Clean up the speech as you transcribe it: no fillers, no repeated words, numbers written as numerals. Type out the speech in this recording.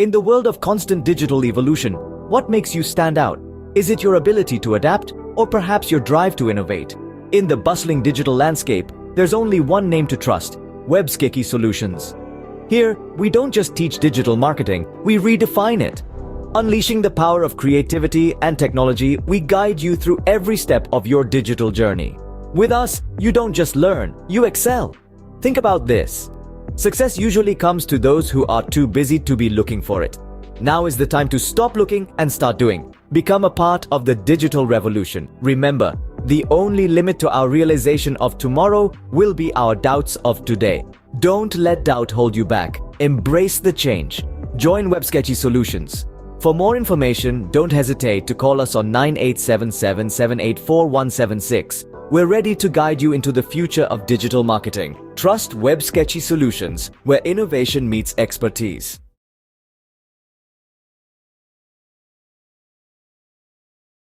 In the world of constant digital evolution, what makes you stand out? Is it your ability to adapt, or perhaps your drive to innovate? In the bustling digital landscape, there's only one name to trust: Webskechysolutions. Here, we don't just teach digital marketing, we redefine it. Unleashing the power of creativity and technology, we guide you through every step of your digital journey. With us, you don't just learn, you excel. Think about this. Success usually comes to those who are too busy to be looking for it. Now is the time to stop looking and start doing. Become a part of the digital revolution. Remember, the only limit to our realization of tomorrow will be our doubts of today. Don't let doubt hold you back. Embrace the change. Join Webskechysolutions. For more information, don't hesitate to call us on 9877-784-176. We're ready to guide you into the future of digital marketing. Trust Webskechysolutions, where innovation meets expertise.